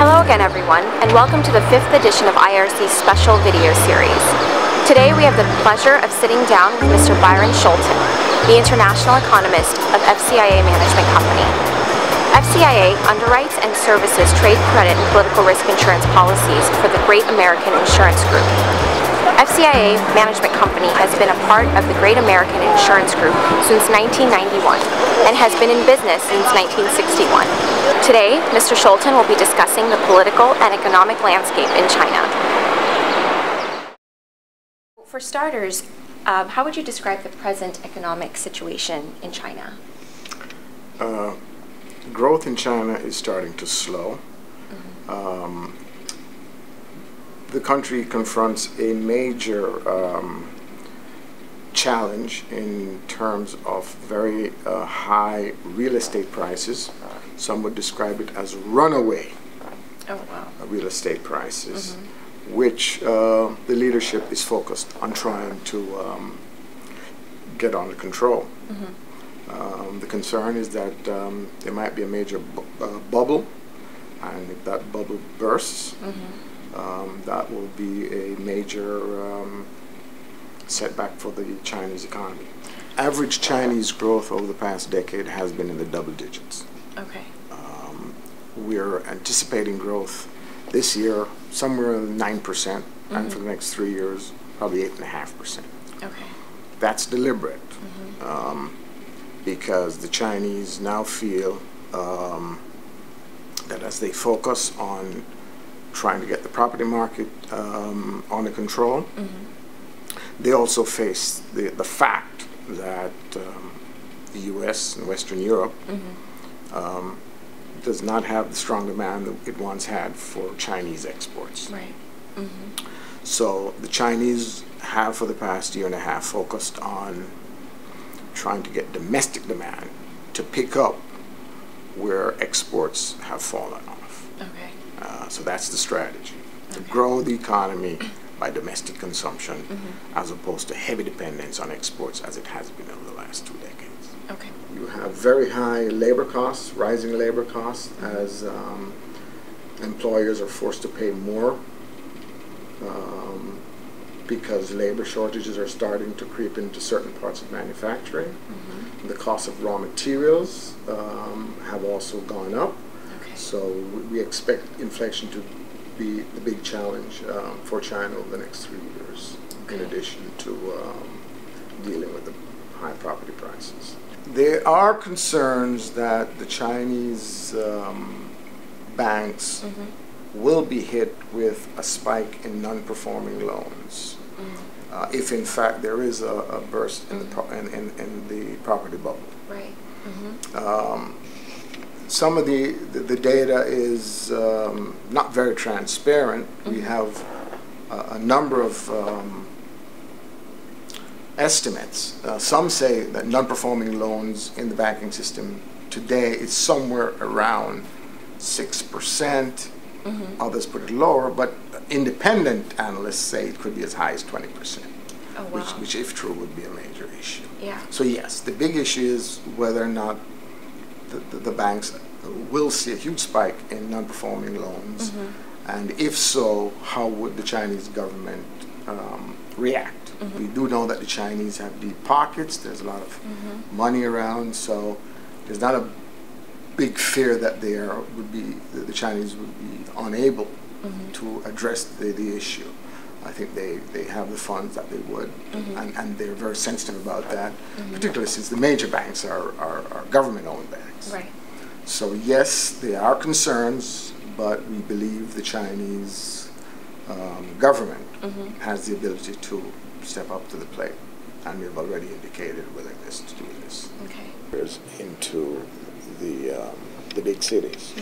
Hello again, everyone, and welcome to the 5th edition of IRC's special video series. Today we have the pleasure of sitting down with Mr. Byron Shoulton, the international economist of FCIA Management Company. FCIA underwrites and services trade credit and political risk insurance policies for the Great American Insurance Group. FCIA Management Company has been a part of the Great American Insurance Group since 1991 and has been in business since 1961. Today, Mr. Shoulton will be discussing the political and economic landscape in China. For starters, how would you describe the present economic situation in China? Growth in China is starting to slow. The country confronts a major challenge in terms of very high real estate prices. Some would describe it as runaway real estate prices, which the leadership is focused on trying to get under control. The concern is that there might be a major bubble, and if that bubble bursts, that will be a major setback for the Chinese economy. Average Chinese growth over the past decade has been in the double digits. Okay. We're anticipating growth this year somewhere in 9%, and for the next 3 years, probably 8.5%. Okay. That's deliberate, because the Chinese now feel that as they focus on trying to get the property market under control, they also face the fact that the U.S. and Western Europe does not have the strong demand that it once had for Chinese exports. Right. So the Chinese have, for the past year and a half, focused on trying to get domestic demand to pick up where exports have fallen off. Okay. So that's the strategy, to grow the economy by domestic consumption as opposed to heavy dependence on exports as it has been over the last 2 decades. Okay. You have very high labor costs, rising labor costs, as employers are forced to pay more because labor shortages are starting to creep into certain parts of manufacturing. The cost of raw materials have also gone up. So we expect inflation to be the big challenge for China over the next 3 years, in addition to dealing with the high property prices. There are concerns that the Chinese banks will be hit with a spike in non-performing loans if in fact there is a burst in the property bubble. Right. Some of the data is not very transparent. We have a number of estimates. Some say that non-performing loans in the banking system today is somewhere around 6%. Others put it lower, but independent analysts say it could be as high as 20%, which if true would be a major issue. Yeah. So yes, the big issue is whether or not the banks will see a huge spike in non-performing loans, and if so, how would the Chinese government react? We do know that the Chinese have deep pockets. There's a lot of money around, so there's not a big fear that the Chinese would be unable to address the issue. I think they have the funds that they would, and they're very sensitive about that, particularly since the major banks are government-owned banks. Right. So yes, there are concerns, but we believe the Chinese government has the ability to step up to the plate, and we've already indicated willingness to do this. Okay. Into the big cities.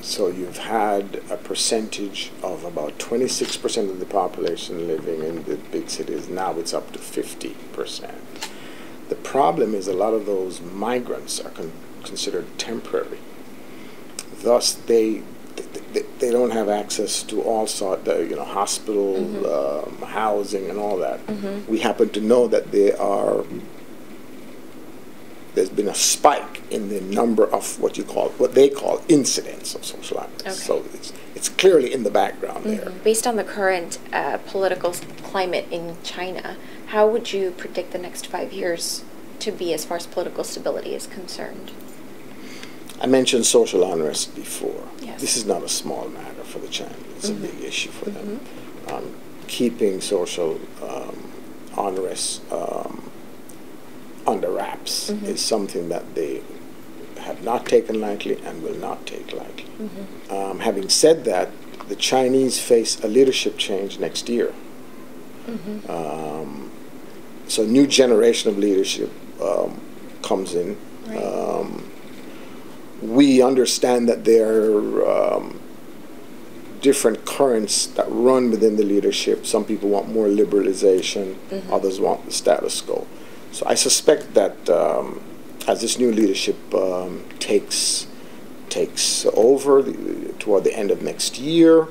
So you've had a percentage of about 26% of the population living in the big cities. Now it's up to 50%. The problem is a lot of those migrants are considered temporary. Thus, they don't have access to all sorts, hospital, housing, and all that. We happen to know that there are there's been a spike in the number of what they call incidents of social unrest. Okay. So it's clearly in the background there. Based on the current political climate in China, how would you predict the next 5 years to be as far as political stability is concerned? I mentioned social unrest before. Yes. This is not a small matter for the Chinese. It's a big issue for them. Keeping social unrest under wraps is something that they have not taken lightly and will not take lightly. Having said that, the Chinese face a leadership change next year. So a new generation of leadership comes in. Right. We understand that there are different currents that run within the leadership. Some people want more liberalization, others want the status quo. So I suspect that as this new leadership takes over toward the end of next year,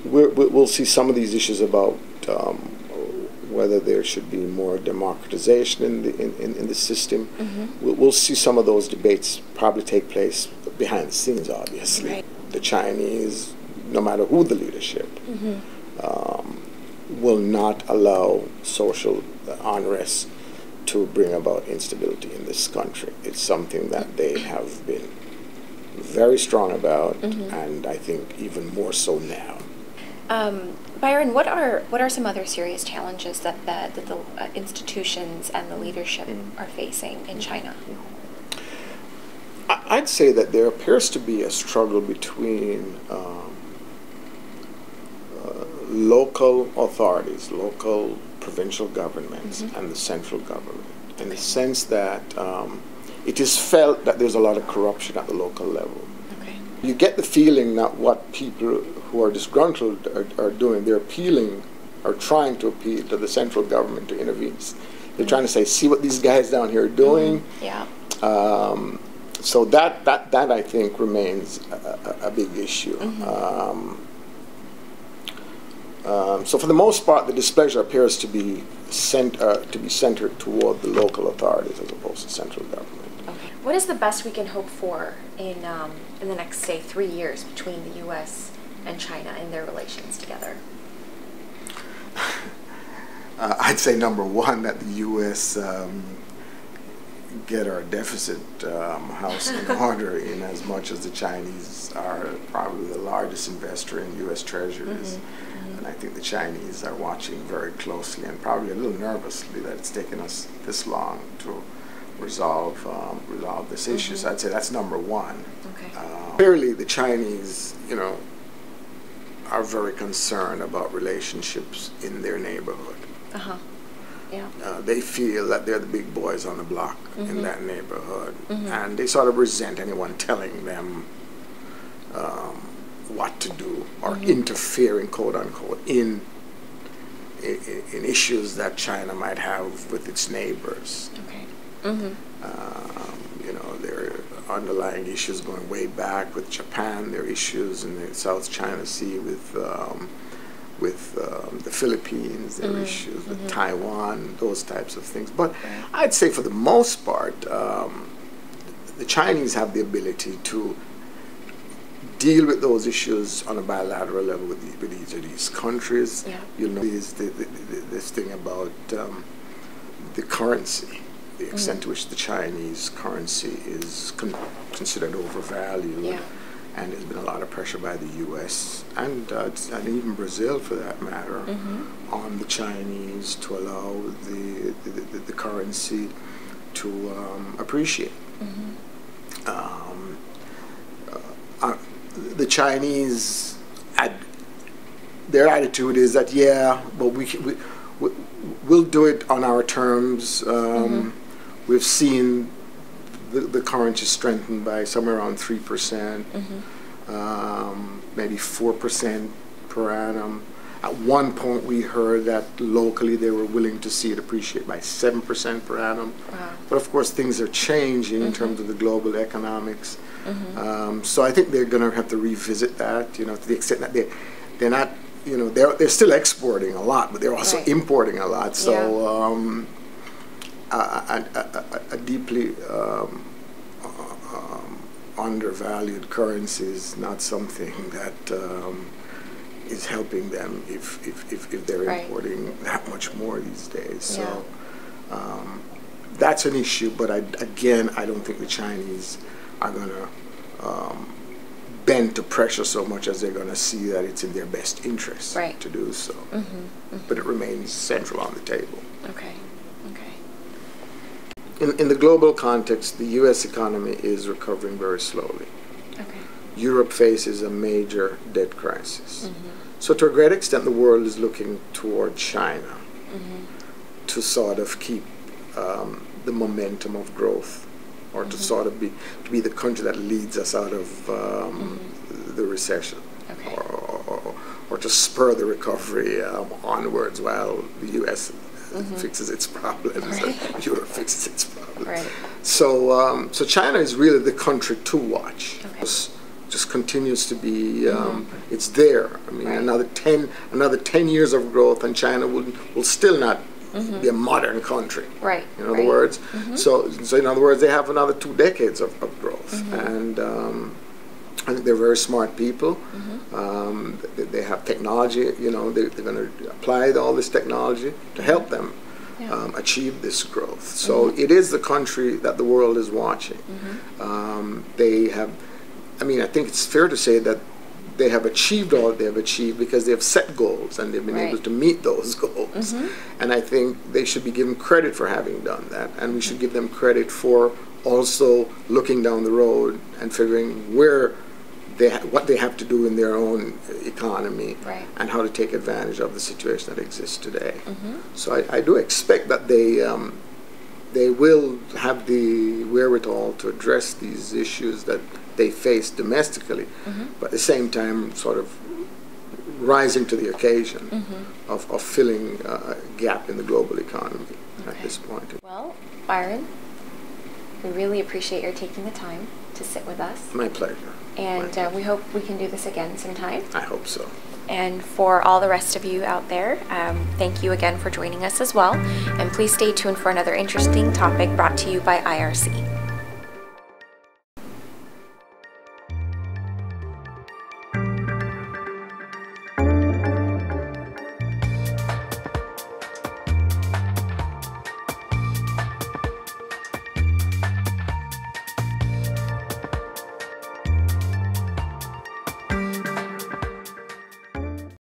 we'll see some of these issues about whether there should be more democratization in the system. We'll see some of those debates probably take place behind the scenes, obviously. Right. The Chinese, no matter who the leadership, will not allow social unrest to bring about instability in this country. It's something that they have been very strong about, and I think even more so now. Byron, what are some other serious challenges that the institutions and the leadership are facing in China? I'd say that there appears to be a struggle between local authorities, local provincial governments, and the central government, in the sense that it is felt that there's a lot of corruption at the local level. Okay. You get the feeling that what people who are disgruntled are doing, they're appealing, or trying to appeal to the central government to intervene. They're trying to say, see what these guys down here are doing. Yeah. So that I think remains a big issue. So for the most part, the displeasure appears to be centered toward the local authorities as opposed to central government. Okay. What is the best we can hope for in the next, say, 3 years between the U.S. and China in their relations together? I'd say number one, that the U.S. Get our deficit house in order, in as much as the Chinese are probably the largest investor in U.S. treasuries. And I think the Chinese are watching very closely and probably a little nervously that it's taken us this long to resolve this issue. So I'd say that's number one. Okay. Clearly, the Chinese, are very concerned about relationships in their neighborhood. Yeah. They feel that they're the big boys on the block in that neighborhood, and they sort of resent anyone telling them what to do or interfering, quote unquote, in issues that China might have with its neighbors. Okay. There are underlying issues going way back with Japan. There are issues in the South China Sea with the Philippines. There are issues with Taiwan, those types of things. But I'd say for the most part, the Chinese have the ability to deal with those issues on a bilateral level with each of these countries. Yeah. This thing about the currency, the extent to which the Chinese currency is considered overvalued, and there's been a lot of pressure by the U.S. and even Brazil, for that matter, on the Chinese to allow the currency to appreciate. The Chinese, their attitude is that, but we'll do it on our terms. We've seen the currency strengthened by somewhere around 3%, maybe 4% per annum. At one point, we heard that locally they were willing to see it appreciate by 7% per annum. Wow. But of course, things are changing in terms of the global economics. So I think they're going to have to revisit that, to the extent that they're not, they're still exporting a lot, but they're also importing a lot. So a deeply undervalued currency is not something that is helping them if they're importing that much more these days. So that's an issue, but I don't think the Chinese are going to bend to pressure so much as they're going to see that it's in their best interest to do so. But it remains central on the table. Okay. In the global context, the U.S. economy is recovering very slowly. Europe faces a major debt crisis. So to a great extent, the world is looking toward China to sort of keep the momentum of growth, or to sort of be the country that leads us out of the recession, or to spur the recovery onwards while the U.S. fixes its problems and Europe fixes its problems. So China is really the country to watch. Just continues to be, it's there. I mean, another 10 years of growth, and China will still not be a modern country. In other words, so in other words, they have another 2 decades of growth, and I think they're very smart people. They have technology. You know, they're going to apply all this technology to help them achieve this growth. So it is the country that the world is watching. They have. I mean, I think it's fair to say that they have achieved all they have achieved because they have set goals and they've been able to meet those goals. And I think they should be given credit for having done that. And we should give them credit for also looking down the road and figuring what they have to do in their own economy and how to take advantage of the situation that exists today. So I do expect that they will have the wherewithal to address these issues that they face domestically, but at the same time sort of rising to the occasion of filling a gap in the global economy at this point. Well, Byron, we really appreciate your taking the time to sit with us. My pleasure. And we hope we can do this again sometime. I hope so. And for all the rest of you out there, thank you again for joining us as well. And please stay tuned for another interesting topic brought to you by IRC.